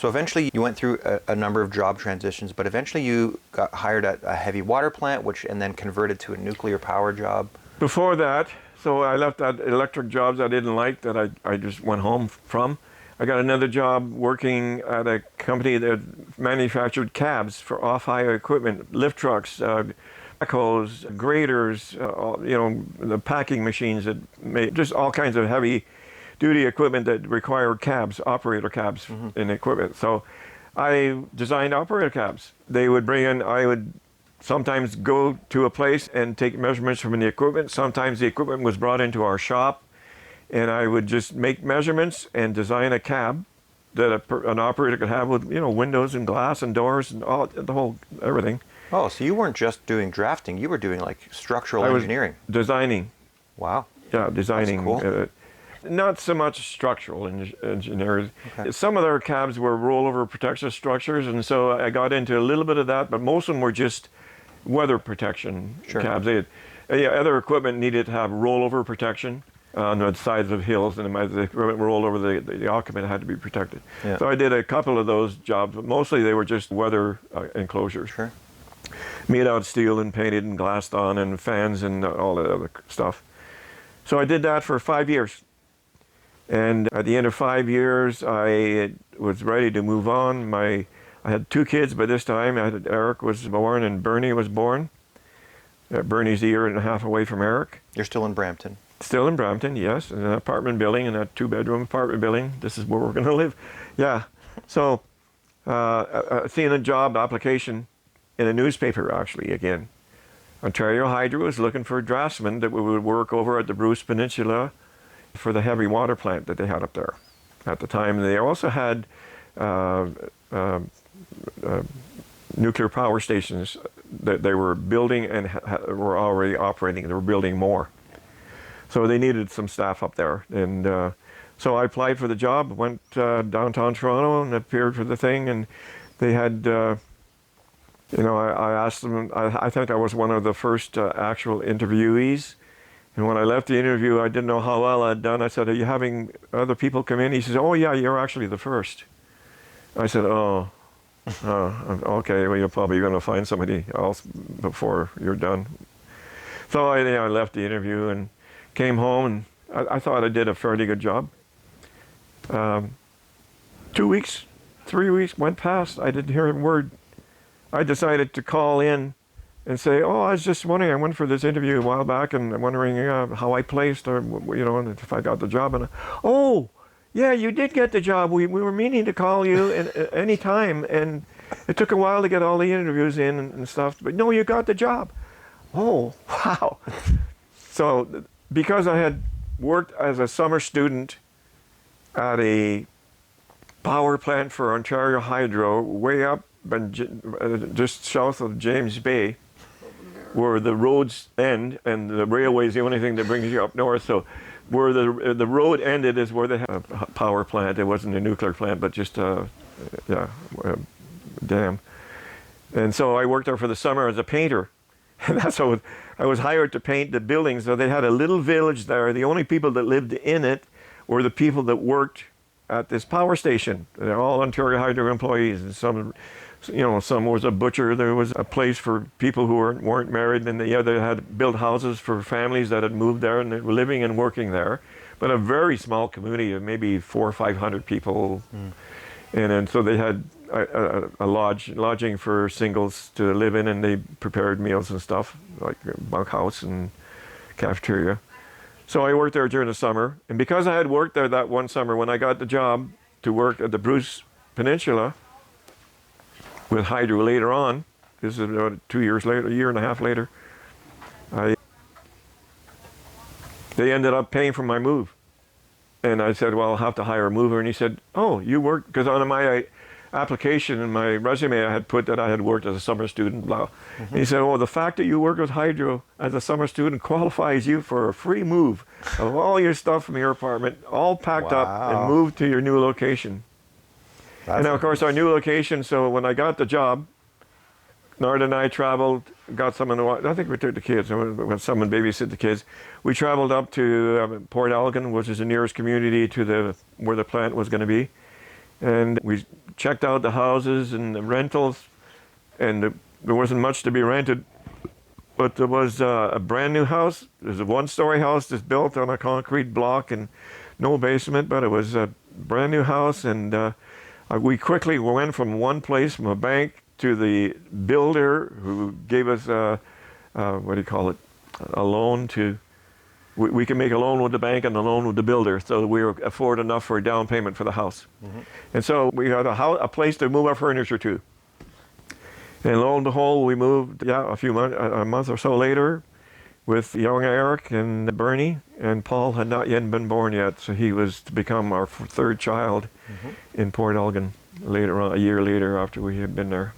So eventually you went through a number of job transitions, but eventually you got hired at a heavy water plant, and then converted to a nuclear power job. Before that, so I left that electric jobs I didn't like that I just went home from. I got another job working at a company that manufactured cabs for off-highway equipment, lift trucks, backhoes, graders, the packing machines that made just all kinds of heavy-duty equipment that required cabs, operator cabs in equipment. So I designed operator cabs. They would bring in, I would sometimes go to a place and take measurements from the equipment. Sometimes the equipment was brought into our shop, and I would just make measurements and design a cab that an operator could have with, windows and glass and doors and all the whole everything. Oh, so you weren't just doing drafting; you were doing like structural engineering. Designing. Wow. Yeah, designing. That's cool. Not so much structural engineers. Okay. Some of their cabs were rollover protection structures, and so I got into a little bit of that. But most of them were just weather protection cabs. Other equipment needed to have rollover protection on the sides of hills, and as the equipment rolled over, the occupant had to be protected. Yeah. So I did a couple of those jobs, but mostly they were just weather enclosures. Sure. Made out of steel and painted and glassed on, and fans and all that other stuff. So I did that for 5 years. And at the end of 5 years, I was ready to move on. I had 2 kids by this time. Eric was born and Bernie was born. Bernie's a year and a half away from Eric. You're still in Brampton? Still in Brampton, yes. In an apartment building, in a 2-bedroom apartment building. This is where we're going to live. Yeah. So seeing a job application in a newspaper, actually, again. Ontario Hydro was looking for a draftsman that would work over at the Bruce Peninsula for the heavy water plant that they had up there at the time. They also had nuclear power stations that they were building and were already operating. They were building more. So they needed some staff up there. And so I applied for the job, went downtown Toronto and appeared for the thing. And they had, I asked them, I think I was one of the first actual interviewees. And when I left the interview, I didn't know how well I'd done. I said, "Are you having other people come in?" He says, "Oh yeah, you're actually the first." I said, "Oh, okay, well, you're probably going to find somebody else before you're done." So I left the interview and came home, and I thought I did a fairly good job. 2 weeks, 3 weeks went past. I didn't hear a word. I decided to call in and say, "Oh, I was just wondering, I went for this interview a while back, and I'm wondering how I placed, or, and if I got the job." And "Oh, yeah, you did get the job. We were meaning to call you any time, and it took a while to get all the interviews in and stuff, but no, you got the job." Oh, wow. So because I had worked as a summer student at a power plant for Ontario Hydro way up just south of James Bay, where the roads end, and the railway is the only thing that brings you up north. So where the road ended is where they had a power plant. It wasn't a nuclear plant, but just a dam. And so I worked there for the summer as a painter. And that's how I was hired to paint the buildings. So they had a little village there. The only people that lived in it were the people that worked at this power station. They're all Ontario Hydro employees, and some was a butcher. There was a place for people who weren't married, and they had built houses for families that had moved there and they were living and working there. But a very small community of maybe 400 or 500 people, and so they had a lodging for singles to live in, and they prepared meals and stuff like a bunkhouse and cafeteria. So I worked there during the summer, and because I had worked there that one summer, when I got the job to work at the Bruce Peninsula with Hydro later on, this is about 2 years later, a year and a half later, they ended up paying for my move. And I said, "Well, I'll have to hire a mover." And he said, "Oh, you worked," because on my application and my resume I had put that I had worked as a summer student, blah. And he said, "Oh, the fact that you worked with Hydro as a summer student qualifies you for a free move of all your stuff from your apartment, all packed up and moved to your new location." And now, of course, our new location, so when I got the job, Nard and I traveled, got someone to, I think we took the kids, when someone babysit the kids. We traveled up to Port Elgin, which is the nearest community to where the plant was going to be. And we checked out the houses and the rentals, and there wasn't much to be rented. But there was a brand new house. There's a one-story house that's built on a concrete block and no basement, but it was a brand new house. And we quickly went from one place, from a bank, to the builder who gave us what do you call it, a loan to. We can make a loan with the bank and a loan with the builder, so we were afford enough for a down payment for the house. Mm-hmm. And so we had a place to move our furniture to. And lo and behold, we moved, a month or so later, with young Eric and Bernie, and Paul had not yet been born yet, so he was to become our third child in Port Elgin later on, a year later after we had been there.